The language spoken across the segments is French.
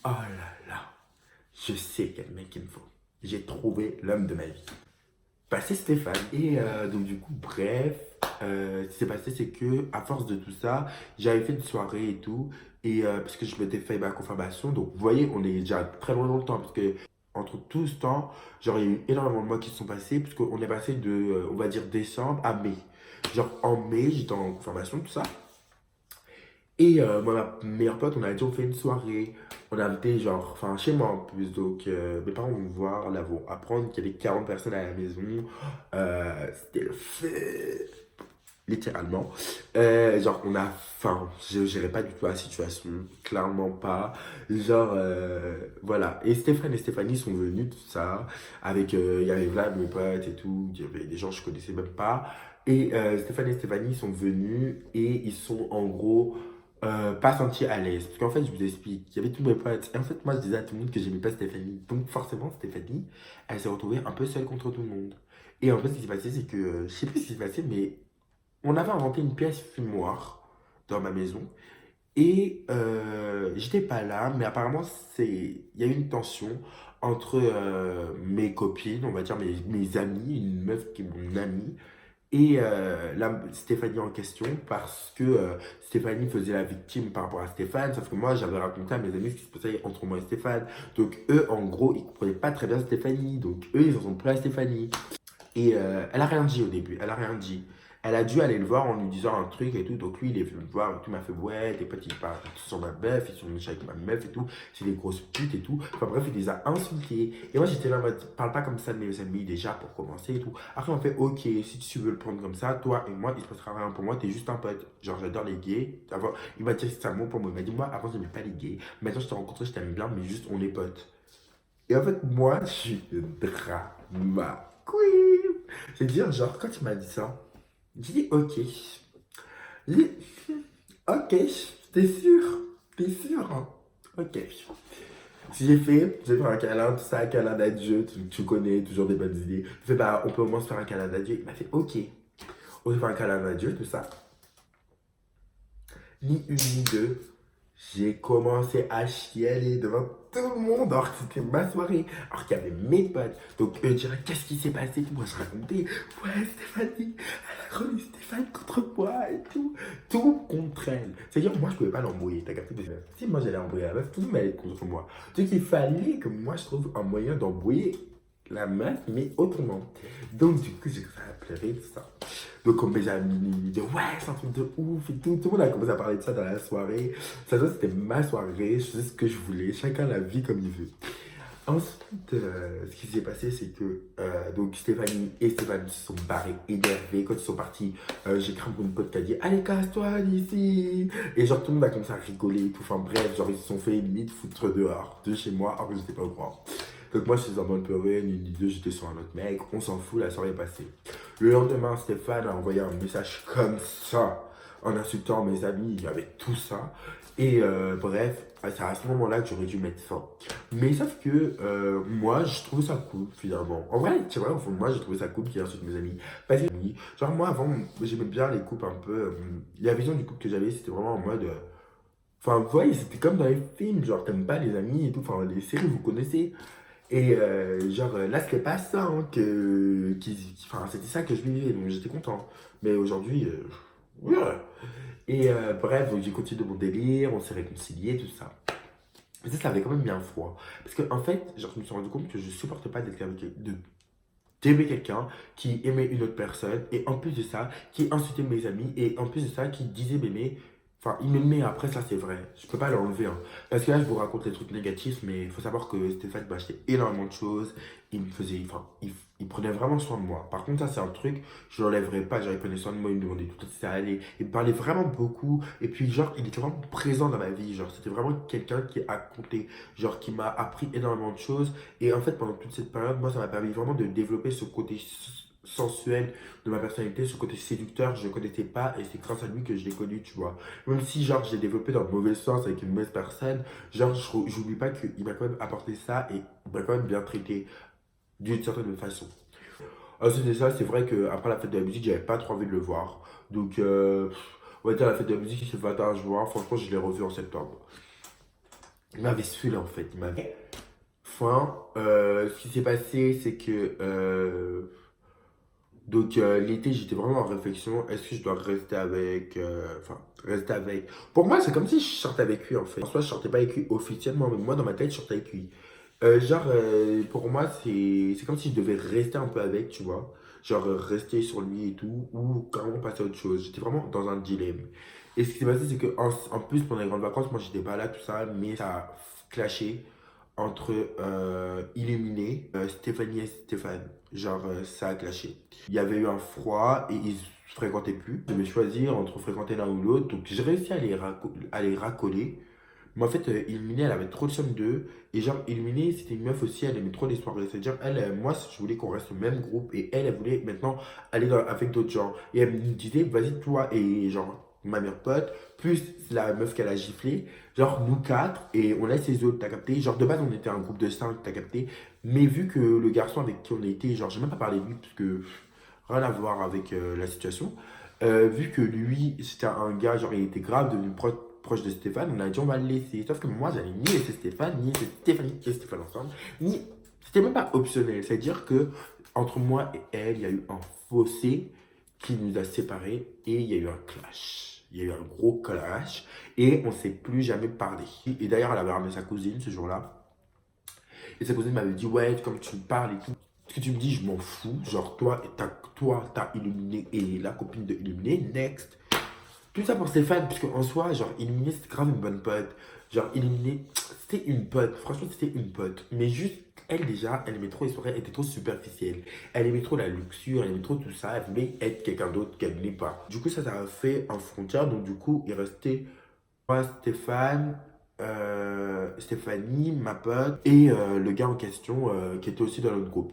Oh là là, je sais quel mec il me faut. J'ai trouvé l'homme de ma vie. Bah, c'est Stéphane. Et donc du coup, bref, ce qui s'est passé, c'est que à force de tout ça, j'avais fait une soirée et tout, et parce que je m'étais fait ma confirmation. Donc vous voyez, on est déjà très loin dans le temps, parce que entre tout ce temps, genre il y a eu énormément de mois qui se sont passés, parce qu'on est passé de, on va dire, décembre à mai. Genre en mai, j'étais en confirmation, tout ça. Et moi, ma meilleure pote, on a dit on fait une soirée. On a invité genre, enfin chez moi en plus, donc mes parents vont me voir, là vont apprendre qu'il y avait 40 personnes à la maison. C'était le feu, littéralement. Genre on a faim, je gérais pas du tout la situation, clairement pas. Genre voilà. Et Stéphane et Stéphanie sont venus, tout ça, avec, il y avait Vlad, mes potes et tout, il y avait des gens que je connaissais même pas. Et Stéphane et Stéphanie sont venus et ils sont en gros pas sentis à l'aise. Parce qu'en fait, je vous explique, il y avait tous mes potes. Et en fait, moi, je disais à tout le monde que j'aimais pas Stéphanie. Donc, forcément, Stéphanie, elle s'est retrouvée un peu seule contre tout le monde. Et en fait, ce qui s'est passé, c'est que, je sais plus ce qui s'est passé, mais on avait inventé une pièce fumoir dans ma maison. Et j'étais pas là, mais apparemment, il y a eu une tension entre mes copines, on va dire mes amis, une meuf qui est mon amie, et Stéphanie en question, parce que Stéphanie faisait la victime par rapport à Stéphane, sauf que moi j'avais raconté à mes amis ce qui se passait entre moi et Stéphane. Donc eux, en gros, ils comprenaient pas très bien Stéphanie, donc eux, ils en sont pris à Stéphanie. Et elle a rien dit au début, elle a rien dit. Elle a dû aller le voir en lui disant un truc et tout. Donc lui, il est venu me voir et tout, il m'a fait ouais, tes potes ils parlent sur ma meuf, ils sont méchants avec ma meuf et tout. C'est des grosses putes et tout. Enfin bref, il les a insultés. Et moi j'étais là en mode, parle pas comme ça de mes amis déjà pour commencer et tout. Après on fait ok, si tu veux le prendre comme ça, toi et moi, il se passera rien pour moi, t'es juste un pote. Genre j'adore les gays. Avant, il m'a dit c'est un mot pour moi. Il m'a dit moi avant j'aimais pas les gays. Maintenant je t'ai rencontré, je t'aime bien, mais juste on est potes. Et en fait, moi, je suis le drama queen. C'est-à-dire, genre, quand tu m'as dit ça, j'ai dit ok. J'ai dit ok, t'es sûr? T'es sûr? Hein. Ok. Si j'ai fait un câlin, tout ça, un câlin d'adieu, tu connais, toujours des bonnes idées. Je fais bah, on peut au moins se faire un câlin d'adieu. Il m'a fait ok. On se fait un câlin d'adieu, tout ça. Ni une ni deux. J'ai commencé à chialer devant tout le monde alors que c'était ma soirée, alors qu'il y avait mes potes. Donc eux diraient qu'est-ce qui s'est passé? Moi je racontais, ouais Stéphanie, elle a remis Stéphane contre moi et tout. Tout contre elle. C'est-à-dire moi je pouvais pas l'embrouiller, t'as capté? Parce que si moi j'allais embrouiller la meuf, tout le monde allait être contre moi. Donc il fallait que moi je trouve un moyen d'embrouiller la meuf, mais autrement. Donc du coup j'ai commencé à pleurer, tout ça. Donc, comme mes amis, ils disaient, ouais, c'est un truc de ouf et tout. Tout le monde a commencé à parler de ça dans la soirée. Ça, c'était ma soirée. Je faisais ce que je voulais. Chacun la vit comme il veut. Ensuite, ce qui s'est passé, c'est que donc Stéphanie et Stéphane se sont barrés énervés. Quand ils sont partis, j'ai craint pour une pote qui a dit, allez, casse-toi d'ici. Et genre, tout le monde a commencé à rigoler et tout. Enfin, bref, genre, ils se sont fait limite foutre dehors de chez moi alors que j'étais pas au courant. Donc moi, je suis en train de pleurer, ni deux, j'étais sur un autre mec, on s'en fout, la soirée est passée. Le lendemain, Stéphane a envoyé un message comme ça, en insultant mes amis, il y avait tout ça. Et bref, c'est à ce moment-là que j'aurais dû mettre fin. Mais sauf que moi, je trouvais ça cool, finalement. En vrai, c'est vrai, au fond de moi, j'ai trouvé ça cool qu'il insulte mes amis. Parce que, genre moi, avant, j'aimais bien les couples un peu... la vision du couple que j'avais, c'était vraiment en mode... Enfin, vous voyez, c'était comme dans les films, genre, t'aimes pas les amis et tout, enfin, les séries, vous connaissez. Et genre là, c'était pas ça, hein, enfin, c'était ça que je vivais, donc j'étais content. Mais aujourd'hui, ouais. Et bref, donc j'ai continué de mon délire, on s'est réconciliés, tout ça. Mais ça avait quand même bien froid. Parce que en fait, genre, je me suis rendu compte que je supporte pas d'être avec, d'aimer quelqu'un qui aimait une autre personne, et en plus de ça, qui insultait mes amis, et en plus de ça, qui disait m'aimer. Enfin, il m'aimait après, ça c'est vrai. Je peux pas l'enlever. Hein. Parce que là, je vous raconte les trucs négatifs, mais il faut savoir que Stéphane m'a acheté énormément de choses. Il me faisait, enfin, il prenait vraiment soin de moi. Par contre, ça c'est un truc, je l'enlèverai pas. Genre, il prenait soin de moi, il me demandait tout ça allait. Il me parlait vraiment beaucoup. Et puis, genre, il était vraiment présent dans ma vie. Genre, c'était vraiment quelqu'un qui a compté. Genre, qui m'a appris énormément de choses. Et en fait, pendant toute cette période, moi, ça m'a permis vraiment de développer ce côté sensuel de ma personnalité, ce côté séducteur, je ne connaissais pas et c'est grâce à lui que je l'ai connu, tu vois. Même si, genre, j'ai développé dans le mauvais sens avec une mauvaise personne, genre, j'oublie pas qu'il m'a quand même apporté ça et il m'a quand même bien traité d'une certaine façon. Ensuite de ça, c'est vrai qu'après la fête de la musique, j'avais pas trop envie de le voir. Donc, on va dire la fête de la musique, c'est le 21 juin, franchement, je l'ai revu en septembre. Il m'avait saoulé en fait. Il m'avait. Enfin, ce qui s'est passé, c'est que l'été, j'étais vraiment en réflexion. Est-ce que je dois rester avec, enfin, rester avec. Pour moi, c'est comme si je sortais avec lui en fait. En soi, je sortais pas avec lui officiellement, mais moi, dans ma tête, je sortais avec lui. Pour moi, c'est comme si je devais rester un peu avec, tu vois. Genre, rester sur lui et tout, ou carrément passer à autre chose. J'étais vraiment dans un dilemme. Et ce qui s'est passé, c'est que en plus, pendant les grandes vacances, moi, j'étais pas là, tout ça, mais ça a clashé entre Illuminé, Stéphanie et Stéphane. Genre, ça a clashé. Il y avait eu un froid et ils se fréquentaient plus. Je devais choisir entre fréquenter l'un ou l'autre. Donc, j'ai réussi à les racoler. Mais en fait, Illuminée, elle avait trop de somme d'eux. Et genre, Illuminée, c'était une meuf aussi, elle aimait trop les soirées. C'est-à-dire, elle, moi, je voulais qu'on reste au même groupe. Et elle, elle voulait maintenant aller avec d'autres gens. Et elle me disait, vas-y, toi et genre, ma meilleure pote, plus la meuf qu'elle a giflée, genre, nous quatre, et on laisse les autres, t'as capté. Genre, de base, on était un groupe de cinq, t'as capté. Mais vu que le garçon avec qui on était, genre, j'ai même pas parlé de lui, parce que rien à voir avec la situation. Vu que lui, c'était un gars, genre, il était grave devenu proche de Stéphane, on a dit on va le laisser. Sauf que moi, j'allais ni laisser Stéphane, ni laisser Stéphanie et Stéphane ensemble, ni. C'était même pas optionnel. C'est-à-dire que entre moi et elle, il y a eu un fossé qui nous a séparés et il y a eu un clash. Il y a eu un gros clash et on s'est plus jamais parlé. Et d'ailleurs, elle avait ramené sa cousine ce jour-là. Et sa cousine m'avait dit, ouais, comme tu me parles et tout, ce que tu me dis, je m'en fous. Genre, t'as illuminé et la copine de illuminé, next. Tout ça pour Stéphane, puisque en soi, genre, illuminé, c'était grave une bonne pote. Genre, illuminé, c'était une pote. Franchement, c'était une pote. Mais juste, elle déjà, elle aimait trop les soirées, elle était trop superficielle. Elle aimait trop la luxure, elle aimait trop tout ça. Elle voulait être quelqu'un d'autre qu'elle n'est pas. Du coup, ça a fait un frontière. Donc, du coup, il restait moi, Stéphane, Stéphanie, ma pote, et le gars en question qui était aussi dans notre groupe.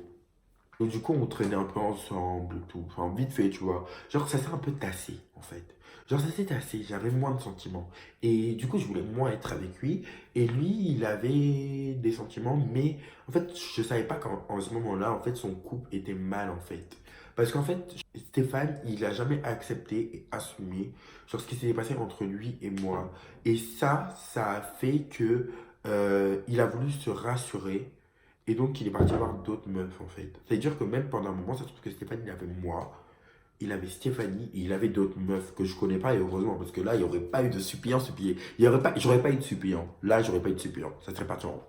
Donc du coup, on traînait un peu ensemble, et tout. Enfin, vite fait, tu vois. Genre, ça s'est un peu tassé, en fait. Genre, ça s'est tassé, j'avais moins de sentiments. Et du coup, je voulais moins être avec lui. Et lui, il avait des sentiments, mais en fait, je savais pas qu'en ce moment-là, en fait, son couple était mal, en fait. Parce qu'en fait, Stéphane, il a jamais accepté et assumé sur ce qui s'est passé entre lui et moi. Et ça a fait que il a voulu se rassurer et donc, il est parti voir d'autres meufs, en fait. C'est-à-dire que même pendant un moment, ça se trouve que Stéphane, il avait moi, il avait Stéphanie, et il avait d'autres meufs que je connais pas, et heureusement, parce que là, il n'y aurait pas eu de suppléant. J'aurais pas eu de suppléant. Là, j'aurais pas eu de suppléant. Ça serait parti en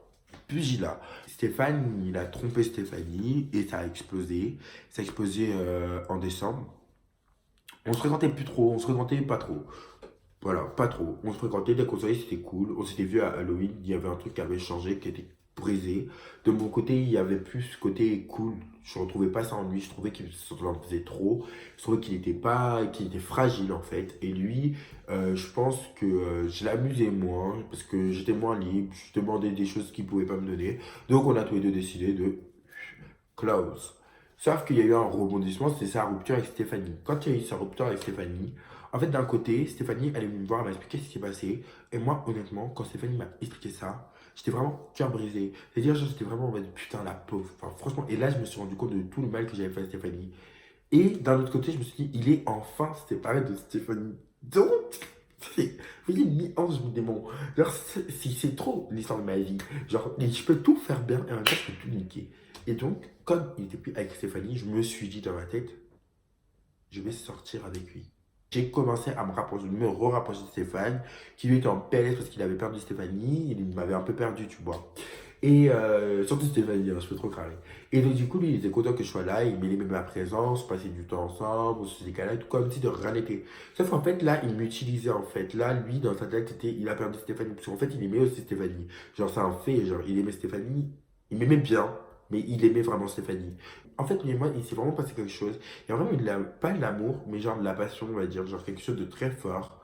pugilat. Stéphane, il a trompé Stéphanie, et ça a explosé. Ça a explosé en décembre. On se fréquentait plus trop, on se fréquentait pas trop. Voilà, pas trop. On se fréquentait, dès qu'on se voyait, c'était cool. On s'était vu à Halloween, il y avait un truc qui avait changé, qui était brisé. De mon côté, il y avait plus ce côté cool. Je ne retrouvais pas ça en lui. Je trouvais qu'il en faisait trop. Je trouvais qu'il était fragile en fait. Et lui, je pense que je l'amusais moins parce que j'étais moins libre. Je demandais des choses qu'il ne pouvait pas me donner. Donc on a tous les deux décidé de close. Sauf qu'il y a eu un rebondissement, c'était sa rupture avec Stéphanie. Quand il y a eu sa rupture avec Stéphanie, en fait, d'un côté, Stéphanie, elle est venue me voir, elle m'a expliqué ce qui s'est passé. Et moi, honnêtement, quand Stéphanie m'a expliqué ça, j'étais vraiment cœur brisé. C'est-à-dire, genre, j'étais vraiment en mode putain, la pauvre. Enfin, franchement, et là, je me suis rendu compte de tout le mal que j'avais fait à Stéphanie. Et d'un autre côté, je me suis dit, il est enfin séparé de Stéphanie. Donc, vous voyez, mi-ange, mi-démon. Genre, c'est trop l'histoire de ma vie. Genre, je peux tout faire bien et en même temps, je peux tout niquer. Et donc, comme il était plus avec Stéphanie, je me suis dit dans ma tête, je vais sortir avec lui. J'ai commencé à me rapprocher, me re-rapprocher de Stéphane, qui lui était en PLS parce qu'il avait perdu Stéphanie, il m'avait un peu perdu, tu vois. Et surtout Stéphanie, hein, je peux trop cramer. Et donc du coup, lui, il était content que je sois là, il m'aimait ma présence, passer du temps ensemble, on se faisait des câlins, tout comme si de rien n'était. Sauf qu'en fait, là, il m'utilisait en fait. Là, lui, dans sa tête, il a perdu Stéphanie, parce qu'en fait, il aimait aussi Stéphanie. Genre, c'est un fait, genre, il aimait Stéphanie, il m'aimait bien, mais il aimait vraiment Stéphanie. En fait, lui et moi, il s'est vraiment passé quelque chose. Il y a vraiment pas de l'amour, mais genre de la passion, on va dire, genre quelque chose de très fort.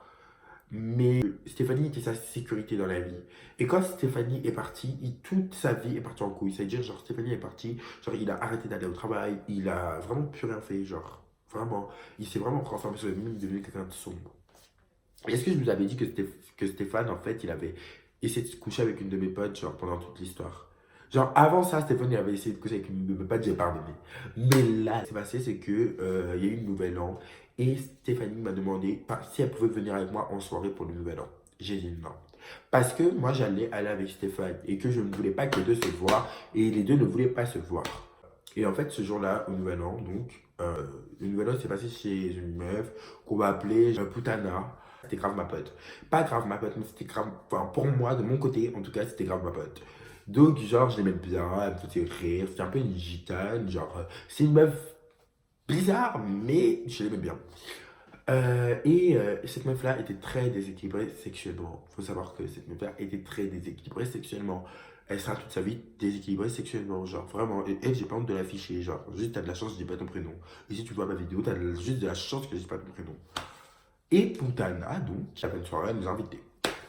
Mais Stéphanie était sa sécurité dans la vie. Et quand Stéphanie est partie, toute sa vie est partie en couille. C'est-à-dire, genre, Stéphanie est partie, genre, il a arrêté d'aller au travail, il a vraiment plus rien fait, genre, vraiment. Il s'est vraiment transformé sur lui-même, il est devenu quelqu'un de sombre. Et est-ce que je vous avais dit que, que Stéphane, en fait, il avait essayé de se coucher avec une de mes potes, genre, pendant toute l'histoire? Genre, avant ça, Stéphane, il avait essayé de coucher avec une de mes potes, j'ai pardonné. Mais là, ce qui s'est passé, c'est que, il y a eu une nouvelle an, et Stéphanie m'a demandé si elle pouvait venir avec moi en soirée pour le nouvel an. J'ai dit non. Parce que moi, j'allais aller avec Stéphane et que je ne voulais pas que les deux se voient et les deux ne voulaient pas se voir. Et en fait, ce jour-là, au Nouvel An, donc, le Nouvel An s'est passé chez une meuf qu'on va appeler Putana. C'était grave ma pote. Pas grave ma pote, mais c'était grave. Enfin, pour moi, de mon côté, en tout cas, c'était grave ma pote. Donc, genre, je l'aimais bien, elle me faisait rire. C'était un peu une gitane. Genre, c'est une meuf bizarre, mais je l'aimais bien. Cette meuf-là était très déséquilibrée sexuellement. Faut savoir que cette meuf-là était très déséquilibrée sexuellement. Elle sera toute sa vie déséquilibrée sexuellement. Genre, vraiment. Et elle, j'ai pas honte de l'afficher. Genre, juste, t'as de la chance, je dis pas ton prénom. Et si tu vois ma vidéo, juste de la chance que je dis pas ton prénom. Et Puntana, donc, qui a fait une soirée à nous inviter.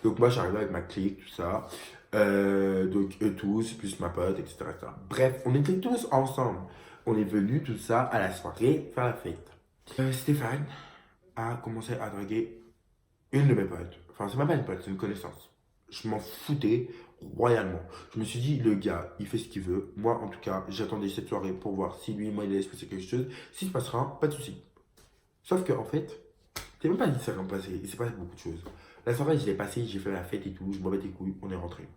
Donc, moi, j'arrivais avec ma clique, tout ça. Donc, eux tous, plus ma pote, etc. Bref, on était tous ensemble. On est venus, tout ça, à la soirée, faire la fête. Stéphane a commencé à draguer une de mes potes. Enfin, c'est même pas une pote, c'est une connaissance. Je m'en foutais royalement. Je me suis dit, le gars, il fait ce qu'il veut. Moi, en tout cas, j'attendais cette soirée pour voir si lui, moi, il allait se passer quelque chose. S'il se passera, pas de souci. Sauf que, en fait, c'est même pas dit que ça va me passer. Il s'est passé beaucoup de choses. La soirée, je l'ai passée, j'ai fait la fête et tout. Je m'en battais les couilles, on est rentré.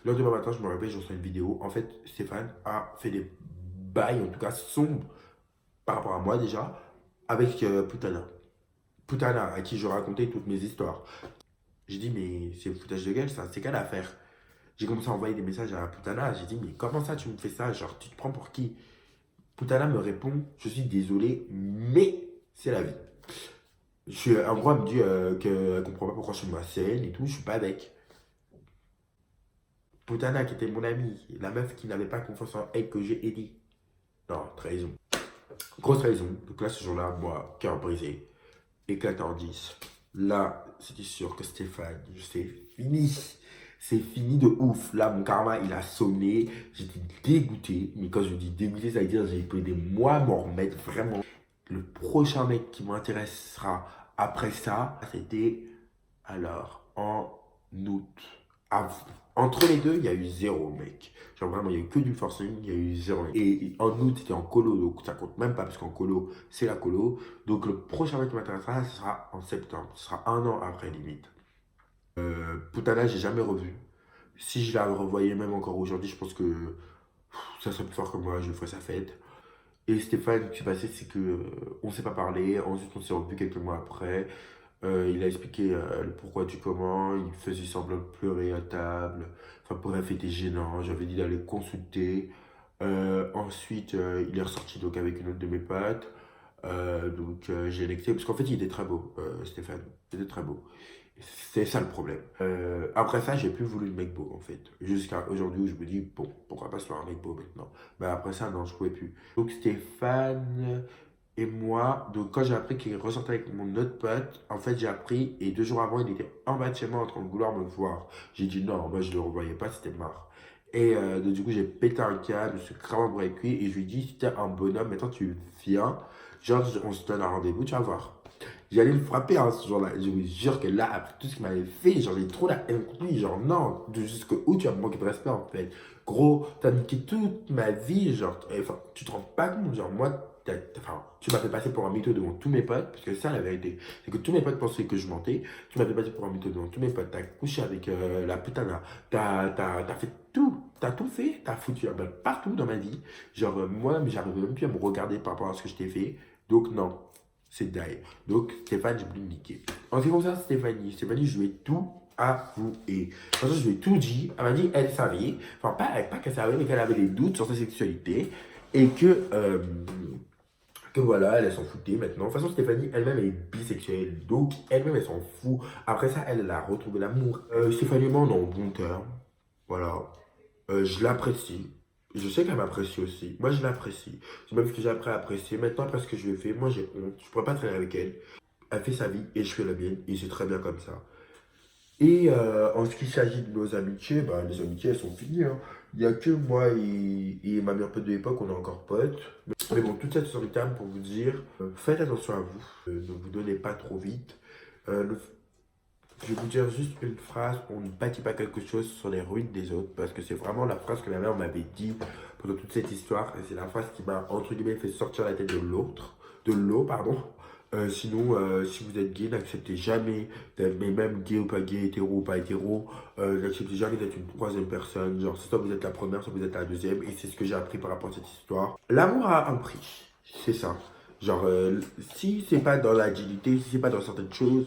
Le lendemain matin, je me réveille, je reçois une vidéo. En fait, Stéphane a fait des bails, en tout cas sombres, par rapport à moi déjà, avec Putana. Putana, à qui je racontais toutes mes histoires. J'ai dit, mais c'est foutage de gueule, ça, c'est quelle affaire? J'ai commencé à envoyer des messages à Putana. J'ai dit, mais comment ça, tu me fais ça? Genre, tu te prends pour qui? Putana me répond, je suis désolé, mais c'est la vie. En gros, elle me dit qu'elle comprend pas pourquoi je suis ma scène et tout, je suis pas avec. Putana, qui était mon amie, la meuf qui n'avait pas confiance en elle que j'ai aidé. Non, trahison. Grosse trahison. Donc là, ce jour-là, moi, cœur brisé, éclaté en 10. Là, c'était sûr que Stéphane, c'est fini. C'est fini de ouf. Là, mon karma, il a sonné. J'étais dégoûté. Mais quand je dis dégoûté, ça veut dire que j'ai pris des mois à m'en remettre vraiment. Le prochain mec qui m'intéressera après ça, c'était alors en août. Entre les deux, il y a eu zéro mec. Genre vraiment, il n'y a eu que du forcing, il y a eu zéro mec. Et en août, c'était en colo, donc ça compte même pas, parce qu'en colo, c'est la colo. Donc le prochain mec qui m'intéressera, ce sera en septembre. Ce sera un an après, limite. Putana, j'ai jamais revu. Si je la revoyais même encore aujourd'hui, je pense que ça serait plus fort que moi, je ferais sa fête. Et Stéphane, ce qui s'est passé, c'est que on s'est pas parlé. Ensuite, on s'est revu quelques mois après. Il a expliqué le pourquoi du comment. Il faisait semblant de pleurer à table. Enfin, bref, était gênant. J'avais dit d'aller consulter. Ensuite, il est ressorti donc avec une autre de mes potes. J'ai électé, parce qu'en fait, il était très beau, Stéphane. Il était très beau. C'est ça le problème. Après ça, j'ai plus voulu le mec beau, en fait. Jusqu'à aujourd'hui où je me dis, bon, pourquoi pas se faire un mec beau maintenant. Mais après ça, non, je pouvais plus. Donc Stéphane et moi, donc quand j'ai appris qu'il ressortait avec mon autre pote, en fait, j'ai appris, et 2 jours avant, il était en bas de chez moi en train de vouloir me voir. J'ai dit non, moi je le revoyais pas, c'était marre. Donc, du coup, j'ai pété un câble, je me suis grave embrouillé avec lui, et je lui ai dit, si t'es un bonhomme, maintenant tu viens, genre, on se donne un rendez-vous, tu vas voir. J'allais le frapper hein, ce jour-là. Je vous jure que là, après tout ce qu'il m'avait fait, genre, j'ai trop la haine contre lui. Genre, non, jusqu'où tu vas me manquer de respect en fait. Gros, t'as niqué toute ma vie. Genre, enfin, tu te rends pas compte. Genre, moi, enfin, tu m'as fait passer pour un mytho devant tous mes potes. Parce que ça, la vérité, c'est que tous mes potes pensaient que je mentais. Tu m'as fait passer pour un mytho devant tous mes potes. T'as couché avec la putain là. T'as fait tout. T'as tout fait. T'as foutu un balle partout dans ma vie. Genre, moi, j'arrive même plus à me regarder par rapport à ce que je t'ai fait. Donc, non. C'est die. Donc, Stéphane, j'ai voulu me niquer. En ce qui concerne Stéphanie, je lui ai tout avoué. Parce que je lui ai tout dit. Elle m'a dit, elle savait. Enfin, pas qu'elle savait, mais qu'elle avait des doutes sur sa sexualité. Et que voilà, elle s'en foutait maintenant. De toute façon, Stéphanie elle-même, elle est bisexuelle. Donc, elle-même, elle s'en fout. Après ça, elle a retrouvé l'amour. Stéphanie et moi, on est en bon terme. Voilà. Je l'apprécie. Je sais qu'elle m'apprécie aussi. Moi, je l'apprécie. C'est même ce que j'ai appris à apprécier. Maintenant, après ce que je lui ai fait, moi, j'ai honte. Je pourrais pas traîner avec elle. Elle fait sa vie et je fais la mienne. Et c'est très bien comme ça. En ce qui s'agit de nos amitiés, bah, les amitiés, elles sont finies. Hein. Il n'y a que moi et ma meilleure pote de l'époque, on est encore potes. Mais bon, toute cette story time pour vous dire, faites attention à vous. Ne vous donnez pas trop vite. Ne je vais vous dire juste une phrase, on ne bâtit pas quelque chose sur les ruines des autres, parce que c'est vraiment la phrase que ma mère m'avait dit pendant toute cette histoire, et c'est la phrase qui m'a, entre guillemets, fait sortir la tête de l'autre, de l'eau, pardon. Sinon, si vous êtes gay, n'acceptez jamais, mais même gay ou pas gay, hétéro ou pas hétéro, n'acceptez jamais d'être une troisième personne. Genre, soit vous êtes la première, soit vous êtes la deuxième. Et c'est ce que j'ai appris par rapport à cette histoire. L'amour a un prix. C'est ça. Genre, si c'est pas dans l'agilité, si c'est pas dans certaines choses,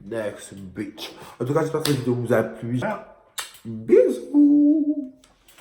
next bitch. En tout cas, j'espère que cette vidéo vous a plu. Bisous.